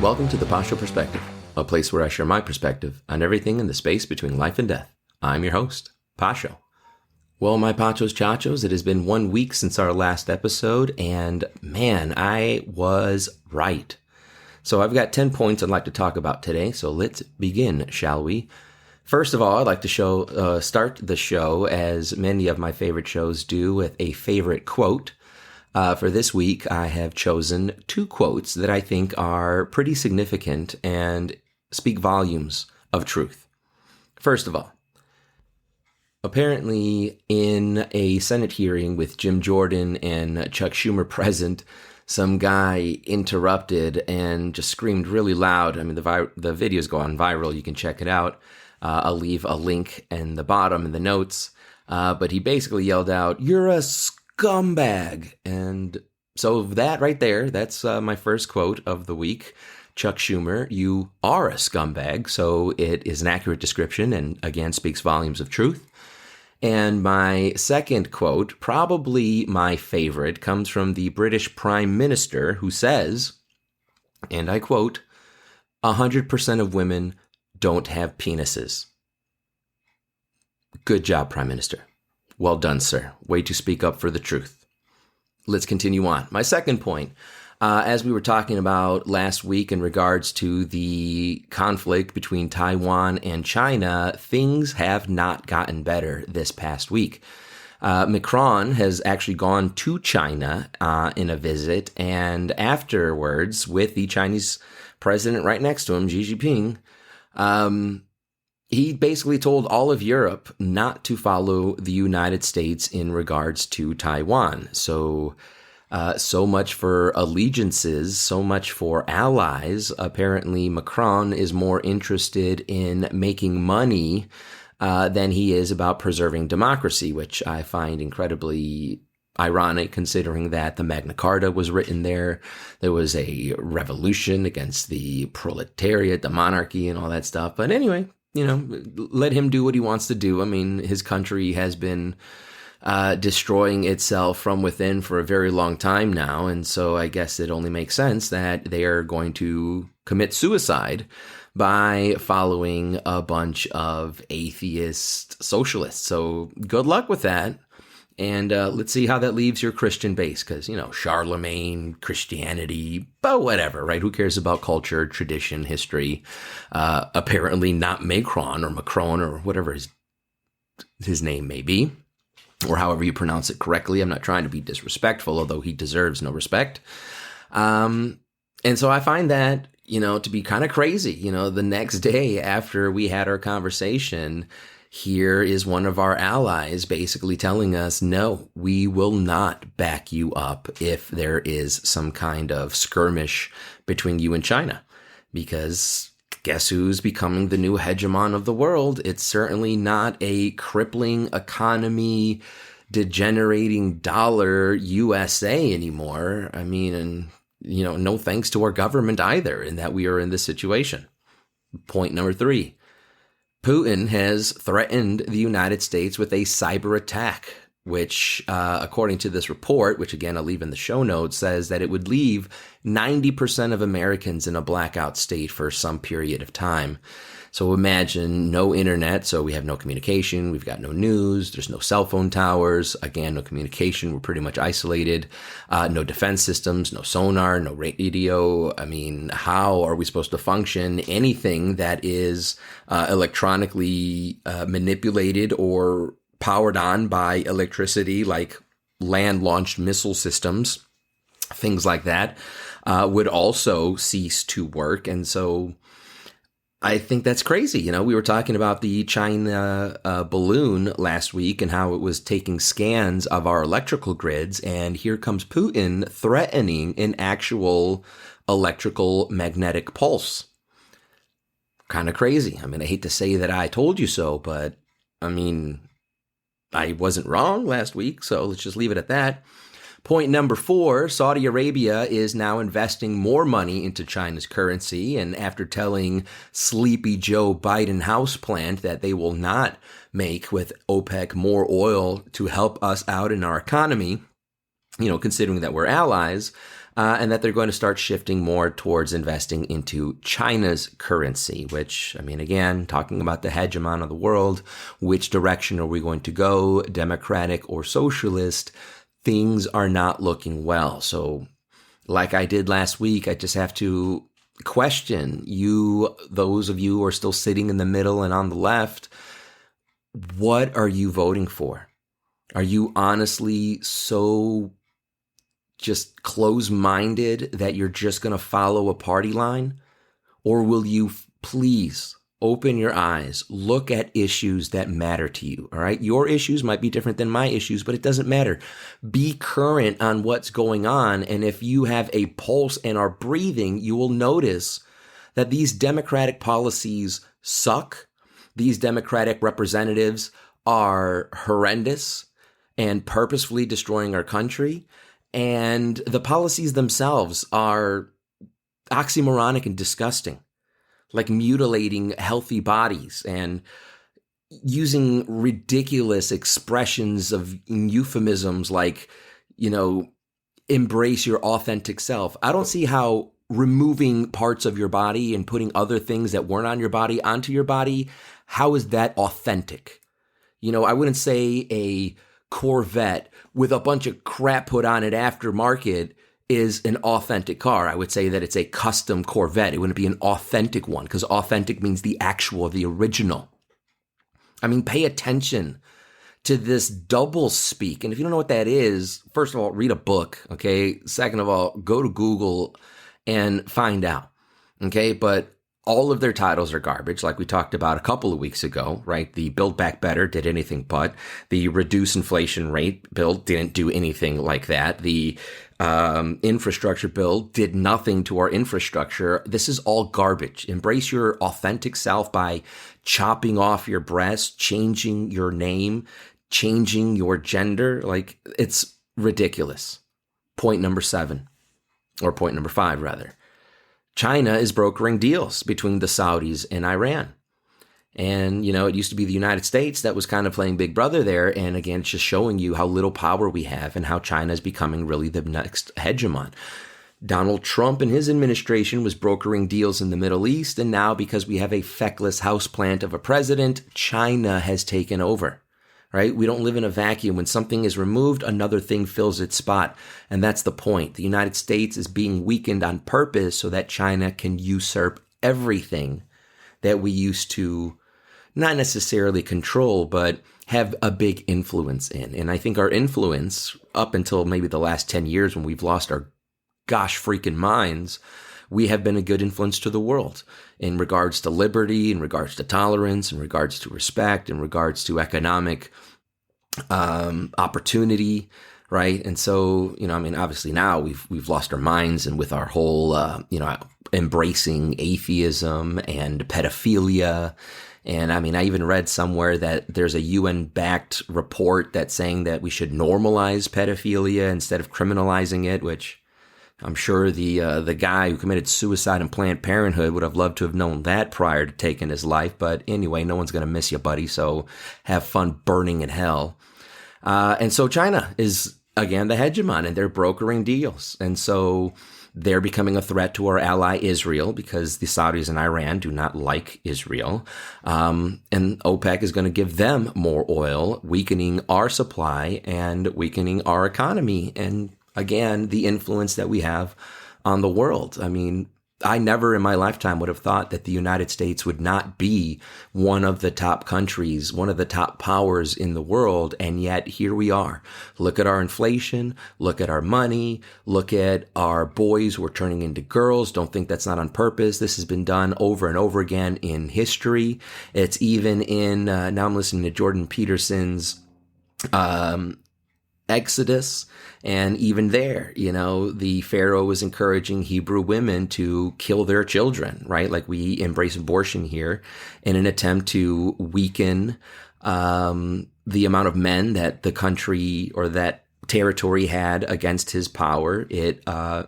Welcome to the Pacho Perspective, a place where I share my perspective on everything in the space between life and death. I'm your host, Pacho. Well, my Pachos, Chachos, it has been 1 week since our last episode, and man, I was right. So I've got 10 points I'd like to talk about today, so let's begin, shall we? First of all, I'd like to start the show, as many of my favorite shows do, with a favorite quote. For this week, I have chosen 2 quotes that I think are pretty significant and speak volumes of truth. First of all, apparently in a Senate hearing with Jim Jordan and Chuck Schumer present, some guy interrupted and just screamed really loud. I mean, the videos go on viral. You can check it out. I'll leave a link in the bottom in the notes. But he basically yelled out, "You're a scumbag." And so that right there, that's my first quote of the week. Chuck Schumer, you are a scumbag. So it is an accurate description and again speaks volumes of truth. And my second quote, probably my favorite, comes from the British Prime Minister, who says, and I quote, 100% of women don't have penises. Good job, Prime Minister. Well done, sir. Way to speak up for the truth. Let's continue on. My second point, as we were talking about last week in regards to the conflict between Taiwan and China, things have not gotten better this past week. Macron has actually gone to China in a visit, and afterwards, with the Chinese president right next to him, Xi Jinping, he basically told all of Europe not to follow the United States in regards to Taiwan. So much for allegiances, so much for allies. Apparently, Macron is more interested in making money than he is about preserving democracy, which I find incredibly ironic, considering that the Magna Carta was written there. There was a revolution against the proletariat, the monarchy, and all that stuff. But anyway, let him do what he wants to do. I mean, his country has been destroying itself from within for a very long time now. And so I guess it only makes sense that they are going to commit suicide by following a bunch of atheist socialists. So good luck with that. And let's see how that leaves your Christian base, because, Charlemagne, Christianity, but whatever, right? Who cares about culture, tradition, history? Apparently not Macron or whatever his name may be, or however you pronounce it correctly. I'm not trying to be disrespectful, although he deserves no respect. And so I find that, to be kind of crazy. The next day after we had our conversation, here is one of our allies basically telling us, no, we will not back you up if there is some kind of skirmish between you and China. Because guess who's becoming the new hegemon of the world? It's certainly not a crippling economy, degenerating dollar USA anymore. I mean, and, no thanks to our government either, in that we are in this situation. Point number 3. Putin has threatened the United States with a cyber attack, which, according to this report, which again I'll leave in the show notes, says that it would leave 90% of Americans in a blackout state for some period of time. So imagine no internet, so we have no communication, we've got no news, there's no cell phone towers, again, no communication, we're pretty much isolated, no defense systems, no sonar, no radio. I mean, how are we supposed to function? Anything that is electronically manipulated or powered on by electricity, like land-launched missile systems, things like that, would also cease to work. And so I think that's crazy. We were talking about the China balloon last week and how it was taking scans of our electrical grids. And here comes Putin threatening an actual electrical magnetic pulse. Kind of crazy. I mean, I hate to say that I told you so, but I mean, I wasn't wrong last week. So let's just leave it at that. Point number 4, Saudi Arabia is now investing more money into China's currency. And after telling sleepy Joe Biden houseplant that they will not make with OPEC more oil to help us out in our economy, considering that we're allies, and that they're going to start shifting more towards investing into China's currency, which, I mean, again, talking about the hegemon of the world, which direction are we going to go, democratic or socialist? Things are not looking well. So like I did last week, I just have to question you, those of you who are still sitting in the middle and on the left. What are you voting for? Are you honestly so just close-minded that you're just going to follow a party line? Or will you please open your eyes, look at issues that matter to you, all right? Your issues might be different than my issues, but it doesn't matter. Be current on what's going on, and if you have a pulse and are breathing, you will notice that these democratic policies suck. These democratic representatives are horrendous and purposefully destroying our country, and the policies themselves are oxymoronic and disgusting, like mutilating healthy bodies and using ridiculous expressions of euphemisms like, embrace your authentic self. I don't see how removing parts of your body and putting other things that weren't on your body onto your body, how is that authentic? I wouldn't say a Corvette with a bunch of crap put on it aftermarket is an authentic car. I would say that it's a custom Corvette. It wouldn't be an authentic one, because authentic means the actual, the original. I mean, pay attention to this double speak. And if you don't know what that is, first of all, read a book, okay? Second of all, go to Google and find out, okay? But all of their titles are garbage, like we talked about a couple of weeks ago, right? The Build Back Better did anything but. The Reduce Inflation Rate bill didn't do anything like that. The infrastructure bill did nothing to our infrastructure. This is all garbage. Embrace your authentic self by chopping off your breasts, changing your name, changing your gender. Like, it's ridiculous. Point number 7, or point number 5, rather. China is brokering deals between the Saudis and Iran. And, it used to be the United States that was kind of playing big brother there. And again, it's just showing you how little power we have and how China is becoming really the next hegemon. Donald Trump and his administration was brokering deals in the Middle East. And now, because we have a feckless houseplant of a president, China has taken over. Right? We don't live in a vacuum. When something is removed, another thing fills its spot. And that's the point. The United States is being weakened on purpose so that China can usurp everything that we used to not necessarily control, but have a big influence in. And I think our influence, up until maybe the last 10 years when we've lost our gosh freaking minds, we have been a good influence to the world in regards to liberty, in regards to tolerance, in regards to respect, in regards to economic opportunity, right? And so, obviously now we've lost our minds, and with our whole, embracing atheism and pedophilia. And I even read somewhere that there's a UN-backed report that's saying that we should normalize pedophilia instead of criminalizing it, which I'm sure the guy who committed suicide in Planned Parenthood would have loved to have known that prior to taking his life. But anyway, no one's going to miss you, buddy. So have fun burning in hell. And so China is, again, the hegemon, and they're brokering deals. And so they're becoming a threat to our ally Israel, because the Saudis and Iran do not like Israel. And OPEC is going to give them more oil, weakening our supply and weakening our economy. And again, the influence that we have on the world. I never in my lifetime would have thought that the United States would not be one of the top countries, one of the top powers in the world. And yet here we are. Look at our inflation. Look at our money. Look at our boys who are turning into girls. Don't think that's not on purpose. This has been done over and over again in history. It's even in, now I'm listening to Jordan Peterson's, Exodus. And even there, the Pharaoh was encouraging Hebrew women to kill their children, right? Like, we embrace abortion here in an attempt to weaken the amount of men that the country or that territory had against his power. It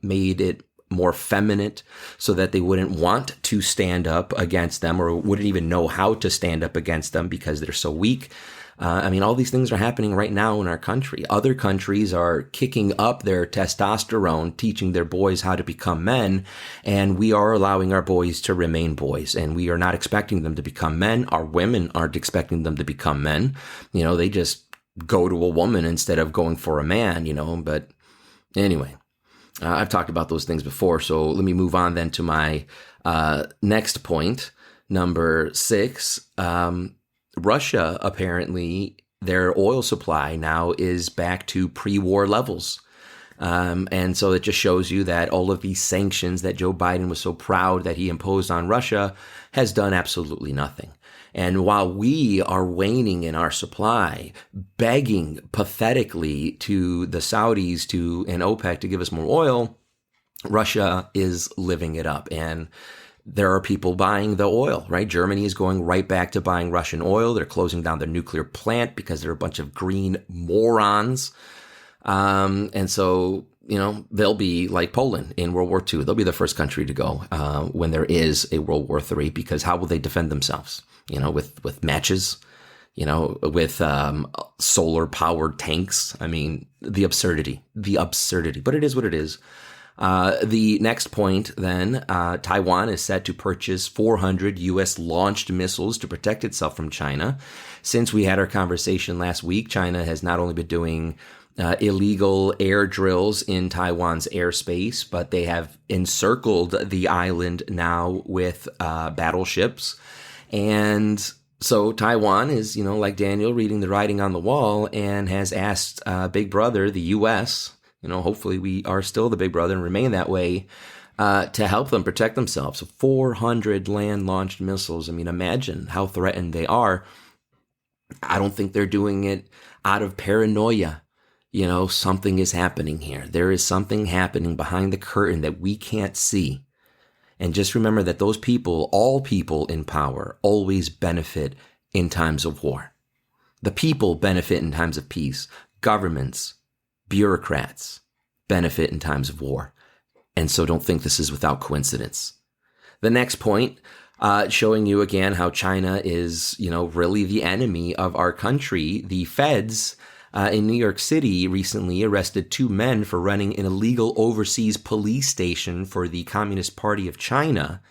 made it more feminine so that they wouldn't want to stand up against them, or wouldn't even know how to stand up against them because they're so weak. I mean, all these things are happening right now in our country. Other countries are kicking up their testosterone, teaching their boys how to become men, and we are allowing our boys to remain boys, and we are not expecting them to become men. Our women aren't expecting them to become men. They just go to a woman instead of going for a man, but anyway. I've talked about those things before, so let me move on then to my next point, number 6. Russia, apparently, their oil supply now is back to pre-war levels. And so it just shows you that all of these sanctions that Joe Biden was so proud that he imposed on Russia has done absolutely nothing. And while we are waning in our supply, begging pathetically to the Saudis and OPEC to give us more oil, Russia is living it up. And there are people buying the oil, right? Germany is going right back to buying Russian oil. They're closing down their nuclear plant because they're a bunch of green morons. And so, they'll be like Poland in World War II. They'll be the first country to go when there is a World War III, because how will they defend themselves? With matches, with solar powered tanks. I mean, the absurdity, but it is what it is. The next point then, Taiwan is set to purchase 400 U.S. launched missiles to protect itself from China. Since we had our conversation last week, China has not only been doing illegal air drills in Taiwan's airspace, but they have encircled the island now with battleships. And so Taiwan is, like Daniel, reading the writing on the wall and has asked Big Brother, the U.S., hopefully we are still the big brother and remain that way, to help them protect themselves. So 400 land-launched missiles. I mean, imagine how threatened they are. I don't think they're doing it out of paranoia. Something is happening here. There is something happening behind the curtain that we can't see. And just remember that those people, all people in power, always benefit in times of war. The people benefit in times of peace. Governments, bureaucrats benefit in times of war. And so don't think this is without coincidence. The next point, showing you again how China is, really the enemy of our country. The feds in New York City recently arrested 2 men for running an illegal overseas police station for the Communist Party of China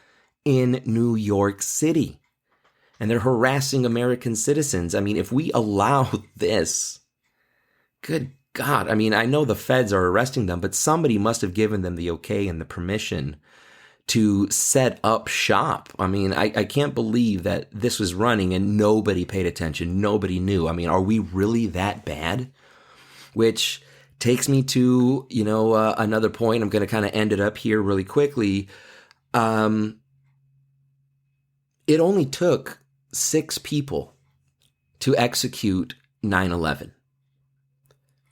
in New York City. And they're harassing American citizens. I mean, if we allow this, good God, I mean, I know the feds are arresting them, but somebody must have given them the okay and the permission to set up shop. I mean, I can't believe that this was running and nobody paid attention. Nobody knew. I mean, are we really that bad? Which takes me to, another point. I'm going to kind of end it up here really quickly. It only took 6 people to execute 9/11.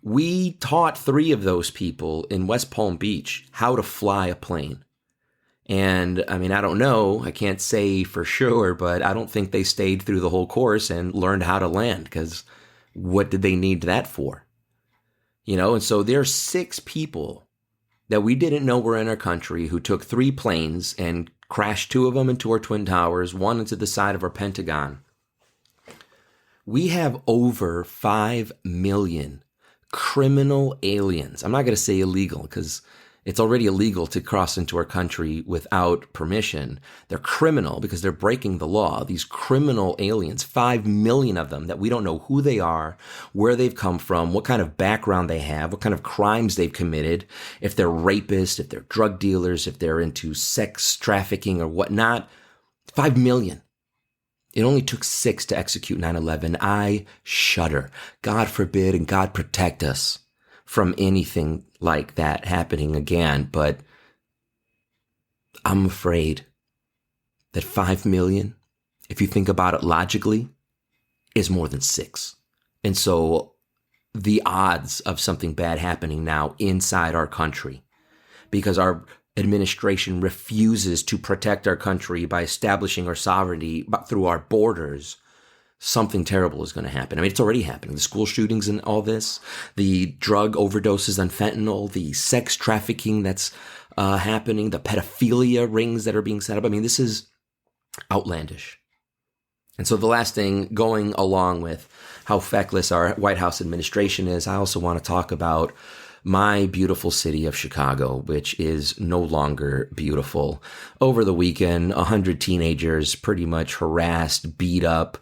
We taught 3 of those people in West Palm Beach how to fly a plane. And I mean, I don't know, I can't say for sure, but I don't think they stayed through the whole course and learned how to land, because what did they need that for? And so there's 6 people that we didn't know were in our country who took 3 planes and crashed 2 of them into our Twin Towers, 1 into the side of our Pentagon. We have over 5 million criminal aliens. I'm not going to say illegal, because it's already illegal to cross into our country without permission. They're criminal because they're breaking the law. These criminal aliens, 5 million of them that we don't know who they are, where they've come from, what kind of background they have, what kind of crimes they've committed, if they're rapists, if they're drug dealers, if they're into sex trafficking or whatnot. 5 million. It only took 6 to execute 9/11. I shudder. God forbid and God protect us from anything like that happening again. But I'm afraid that 5 million, if you think about it logically, is more than 6. And so the odds of something bad happening now inside our country, because our administration refuses to protect our country by establishing our sovereignty through our borders, something terrible is going to happen. I mean, it's already happening. The school shootings and all this, the drug overdoses on fentanyl, the sex trafficking that's happening, the pedophilia rings that are being set up. I mean, this is outlandish. And so the last thing, going along with how feckless our White House administration is, I also want to talk about my beautiful city of Chicago, which is no longer beautiful. Over the weekend, 100 teenagers pretty much harassed, beat up,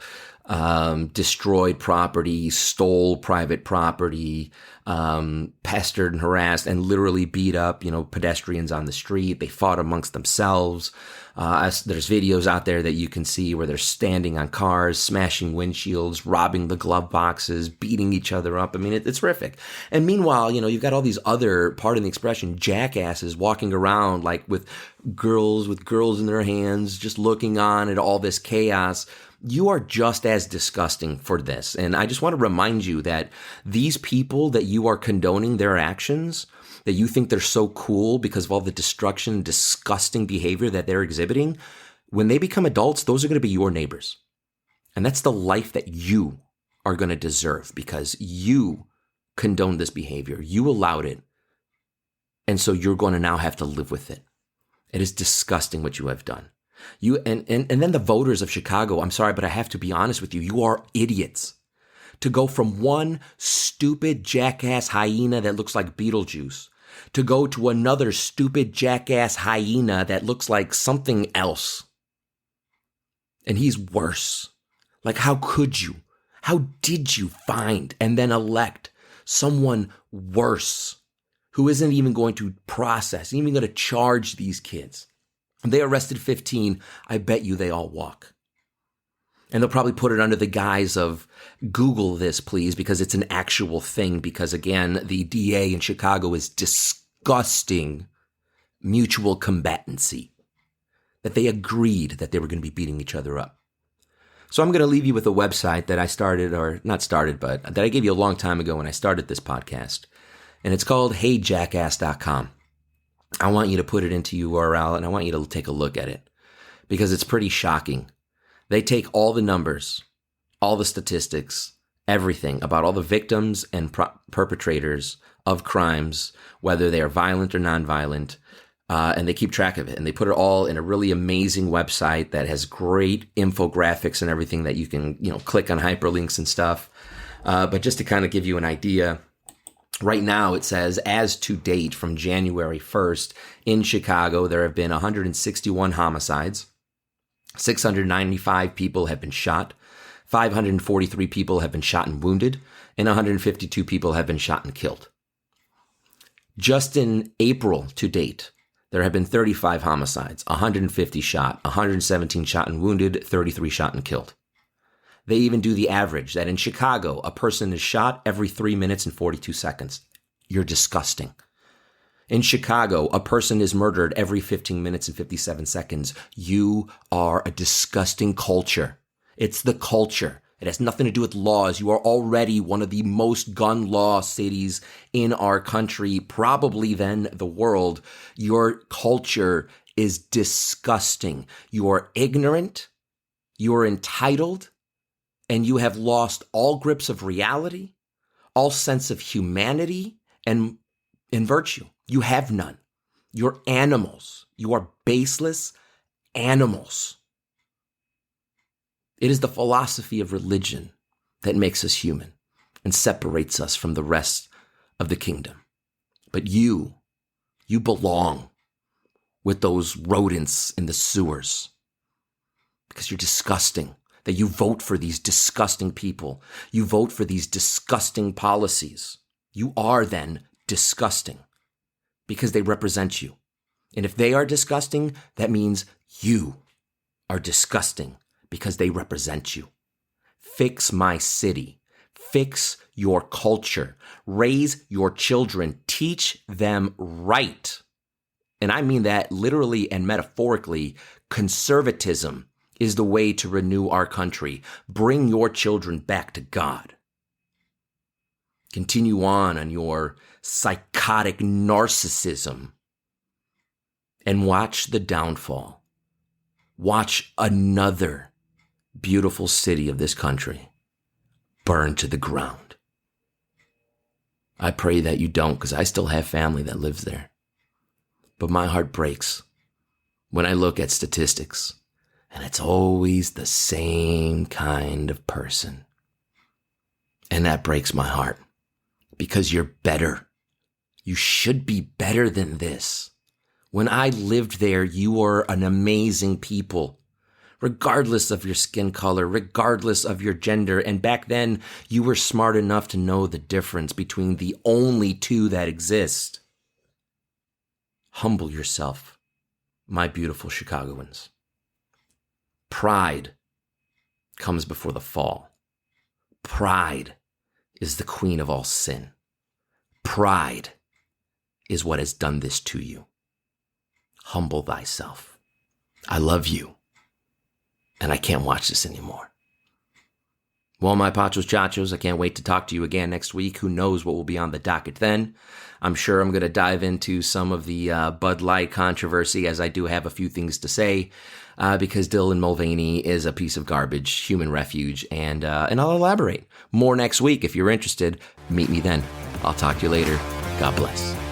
destroyed property, stole private property, pestered and harassed and literally beat up, pedestrians on the street. They fought amongst themselves. There's videos out there that you can see where they're standing on cars, smashing windshields, robbing the glove boxes, beating each other up. I mean, it's horrific. And meanwhile, you've got all these other, pardon the expression, jackasses walking around like with girls in their hands, just looking on at all this chaos. You are just as disgusting for this. And I just want to remind you that these people that you are condoning their actions, that you think they're so cool because of all the destruction, disgusting behavior that they're exhibiting, when they become adults, those are going to be your neighbors. And that's the life that you are going to deserve because you condoned this behavior. You allowed it. And so you're going to now have to live with it. It is disgusting what you have done. And then the voters of Chicago, I'm sorry, but I have to be honest with you. You are idiots. To go from one stupid jackass hyena that looks like Beetlejuice to go to another stupid jackass hyena that looks like something else. And he's worse. Like, how could you? How did you find and then elect someone worse who isn't even going to process, even going to charge these kids? They arrested 15. I bet you they all walk. And they'll probably put it under the guise of Google this, please, because it's an actual thing. Because again, the DA in Chicago is disgusting mutual combatancy. That they agreed that they were going to be beating each other up. So I'm going to leave you with a website that I started, or not started, but that I gave you a long time ago when I started this podcast. And it's called HeyJackass.com. I want you to put it into URL and I want you to take a look at it because it's pretty shocking. They take all the numbers, all the statistics, everything about all the victims and perpetrators of crimes, whether they are violent or nonviolent, and they keep track of it. And they put it all in a really amazing website that has great infographics and everything that you can, click on hyperlinks and stuff. But just to kind of give you an idea, right now, it says, as to date, from January 1st, in Chicago, there have been 161 homicides. 695 people have been shot. 543 people have been shot and wounded. And 152 people have been shot and killed. Just in April to date, there have been 35 homicides, 150 shot, 117 shot and wounded, 33 shot and killed. They even do the average that in Chicago, a person is shot every 3 minutes and 42 seconds. You're disgusting. In Chicago, a person is murdered every 15 minutes and 57 seconds. You are a disgusting culture. It's the culture. It has nothing to do with laws. You are already one of the most gun law cities in our country, probably then the world. Your culture is disgusting. You are ignorant. You are entitled. And you have lost all grips of reality, all sense of humanity and virtue. You have none. You're animals. You are baseless animals. It is the philosophy of religion that makes us human and separates us from the rest of the kingdom. But you belong with those rodents in the sewers because you're disgusting. That you vote for these disgusting people. You vote for these disgusting policies. You are then disgusting because they represent you. And if they are disgusting, that means you are disgusting because they represent you. Fix my city. Fix your culture. Raise your children. Teach them right. And I mean that literally and metaphorically. Conservatism is the way to renew our country. Bring your children back to God. Continue on your psychotic narcissism and watch the downfall. Watch another beautiful city of this country burn to the ground. I pray that you don't, because I still have family that lives there. But my heart breaks when I look at statistics And it's always the same kind of person. And that breaks my heart because you're better. You should be better than this. When I lived there, you were an amazing people, regardless of your skin color, regardless of your gender. And back then, you were smart enough to know the difference between the only two that exist. Humble yourself, my beautiful Chicagoans. Pride comes before the fall. Pride is the queen of all sin. Pride is what has done this to you. Humble thyself. I love you, and I can't watch this anymore. Well, my Pachos, Chachos, I can't wait to talk to you again next week. Who knows what will be on the docket then? I'm sure I'm going to dive into some of the Bud Light controversy, as I do have a few things to say, because Dylan Mulvaney is a piece of garbage, human refuge, and I'll elaborate more next week. If you're interested, meet me then. I'll talk to you later. God bless.